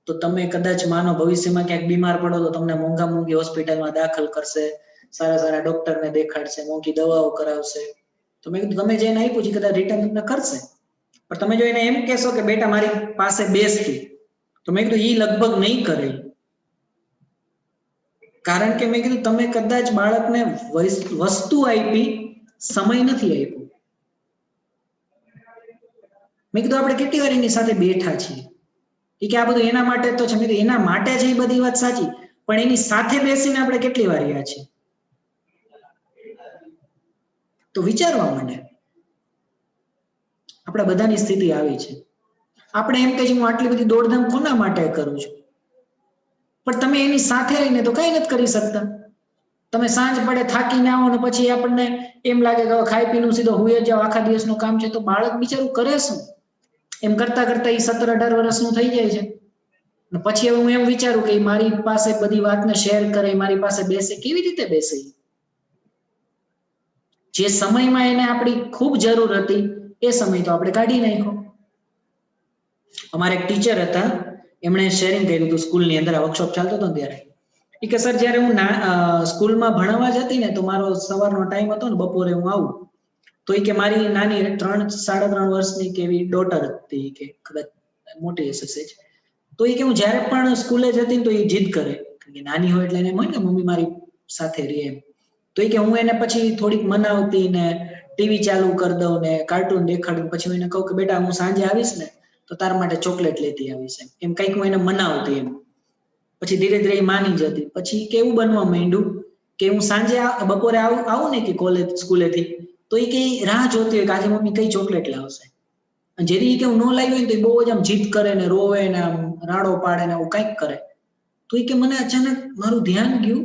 તો તમે કદાચ માનો ભવિષ્યમાં ક્યાંક બીમાર પડો તો તમને મોંઘી હોસ્પિટલમાં દાખલ કરશે, સારા ડોક્ટરને દેખાડશે, મોંઘી દવાઓ કરાવશે. તો મેં કીધું તમે જે એને આપ્યું છે કદાચ રિટર્ન તમને કરશે, પણ તમે જો એને એમ કહેશો કે બેટા મારી પાસે બેસતી, તો મેં કીધું ઈ લગભગ નહીં કરે. કારણ કે મેં કીધું તમે કદાચ બાળકને વસ્તુ આપી, સમય નથી આપ્યો. મેં કીધું આપણે કેટલી વાર એની સાથે બેઠા છીએ, એ કે આ બધું એના માટે તો છે. મેં કીધું એના માટે છે એ બધી વાત સાચી, પણ એની સાથે બેસીને આપણે કેટલી વાર રહ્યા છીએ? તો વિચારવા માંડે. આપણા બધાની સ્થિતિ આવી છે. આપણે એમ કહે છે હું આટલી બધી દોડધામ કોના માટે કરું છું, પણ તમે એની સાથે રહીને તો કઈ નથી કરી શકતા. તમે સાંજ પડે થાકીને આવો ને પછી આપણને એમ લાગે કે ખાઈ પીનું સીધો હુઈ જાવ, આખા દિવસનું કામ છે, તો બાળક બિચારું કરે શું? એમ કરતા કરતા એ 17-18 વર્ષનું થઈ જાય છે. પછી હવે હું એમ વિચારું કે મારી પાસે બધી વાતને શેર કરે, મારી પાસે બેસે, કેવી રીતે બેસે? જે સમયમાં એને આપણી ખૂબ જરૂર હતી એ સમય તો આપણે કાઢી નાખ્યો. અમારે એક ટીચર હતા, એમણે શેરિંગ કર્યું હતું સ્કૂલની અંદર, આ વર્કશોપ ચાલતો હતો ત્યારે. એ કે સર જ્યારે હું સ્કૂલમાં ભણવા જતી ને તો મારો સવારનો ટાઈમ હતો ને, બપોરે હું આવું તો એ કે મારી નાની 3-3.5 વર્ષની કે એવી ડોટર હતી, કે કદાચ મોટી હશે સેજ. તો એ કે હું જ્યારે પણ સ્કૂલે જતી ને તો એ જીદ કરે, કે નાની હોય એટલે એને એમ હોય ને મમ્મી મારી સાથે રહે એમ. તો એ કે હું એને પછી થોડીક મનાવતી ને ટીવી ચાલુ કરી દઉં ને કાર્ટૂન દેખાડું, પછી હું એને કહું કે બેટા હું સાંજે આવીશ ને તો તારા માટે ચોકલેટ લેતી આવીશ, એમ કંઈક હું એને મનાવતી એમ. પછી ધીરે ધીરે એ માની જતી. પછી કેવું બનવા માંડ્યું કે હું સાંજે બપોરે આવું ને કે કોલેજ સ્કૂલેથી, તો એ કઈ રાહ જોતી હોય કે આજે મમ્મી કઈ ચોકલેટ લાવશે. અને જેથી કે હું ન લાવી હોય ને તો એ બહુ જ આમ જીદ કરે ને રોવે ને આમ રાડો પાડે ને એવું કંઈક કરે. તો એ કે મને અચાનક મારું ધ્યાન ગયું,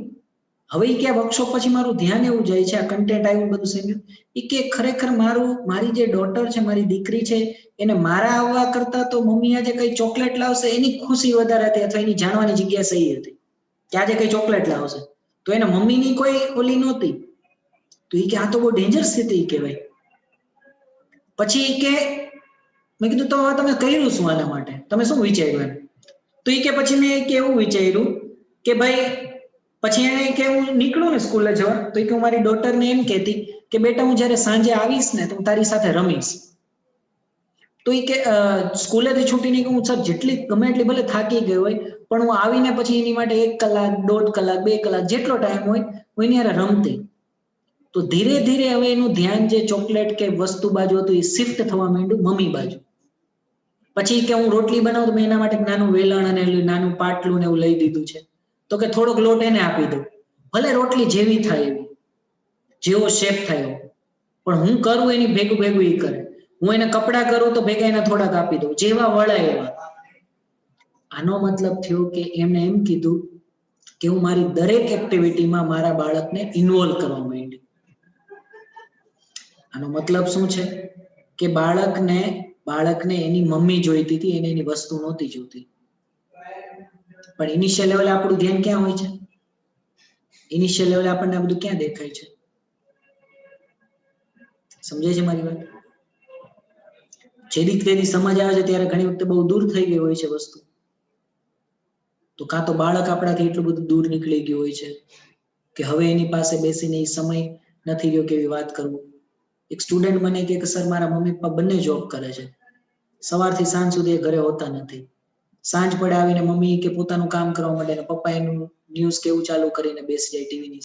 હવે એ કે વર્કશોપ પછી મારું ધ્યાન એવું જાય છે, આ કન્ટેન્ટ આવ્યું બધું સમજ્યું, એ કે ખરેખર મારી જે ડોટર છે, મારી દીકરી છે, એને મારા આવવા કરતા તો મમ્મી આજે કઈ ચોકલેટ લાવશે એની ખુશી વધારે હતી, અથવા એની જાણવાની જગ્યા સહી હતી કે આજે કઈ ચોકલેટ લાવશે. તો એના મમ્મીની કોઈ ઓલી નહોતી. તો એ કે આ તો બહુ ડેન્જર સ્થિતિ કહેવાય. પછી કે મેં કીધું તો તમે કર્યું શું આના માટે, તમે શું વિચાર્યું એમ? તો એ કે પછી મેં એવું વિચાર્યું કે ભાઈ પછી એને કે હું નીકળું ને સ્કૂલે જવા, તો કે હું મારી ડોટરને એમ કહેતી કે બેટા હું જ્યારે સાંજે આવીશ ને તો હું તારી સાથે રમીશ. તો એ કે સ્કૂલેથી છૂટીને કે હું સર જેટલી ગમે એટલી ભલે થાકી ગઈ હોય પણ હું આવીને પછી એની માટે 1 કલાક, 1.5 કલાક, 2 કલાક જેટલો ટાઈમ હોય હું એની હારે રમતી. તો ધીરે ધીરે હવે એનું ધ્યાન જે ચોકલેટ કે વસ્તુ બાજુ હતું એ શિફ્ટ થવા માંડ્યું મમ્મી બાજુ. પછી કે હું રોટલી બનાવું તો મેં એના માટે નાનું વેલણ અને નાનું પાટલું ને એવું લઈ દીધું છે. તો કે થોડોક લોટ એને આપી દઉં, ભલે રોટલી જેવી થાય એવી, જેવો શેપ થાય, પણ હું કરું એની ભેગું ભેગું એ કરે. હું એને કપડાં કરું તો ભેગા એને થોડાક આપી દઉં, જેવા વળાય એવા. આનો મતલબ થયો કે એમણે એમ કીધું કે હું મારી દરેક એક્ટિવિટીમાં મારા બાળકને ઇન્વોલ્વ કરવા માંડી. આનો મતલબ શું છે કે બાળકને એની મમ્મી જોઈતી હતી, એને એની વસ્તુ નહોતી જોતી. પણ ઇનિશિયલ લેવલે આપણું ધ્યાન ક્યાં હોય છે? ઇનિશિયલ લેવલે આપણને આ બધું ક્યાં દેખાય છે? સમજાય છે મારી વાત? જેથી તેની સમજ આવે છે ત્યારે ઘણી વખતે બહુ દૂર થઈ ગઈ હોય છે વસ્તુ. તો કાં તો બાળક આપણાથી એટલું બધું દૂર નીકળી ગયું હોય છે કે હવે એની પાસે બેસીને એ સમય નથી રહ્યો કેવી વાત કરવું. એક સ્ટુડન્ટ મને કે સર મારા મમ્મી પપ્પા બંને જોબ કરે છે, સવારથી સાંજ સુધી એ ઘરે હોતા નથી. સાંજ પડે આવીને મમ્મી કે પોતાનું કામ કરવા માંડે ને પપ્પા એનું ન્યૂઝ કેવું ચાલુ કરીને બેસી જાય ટીવીની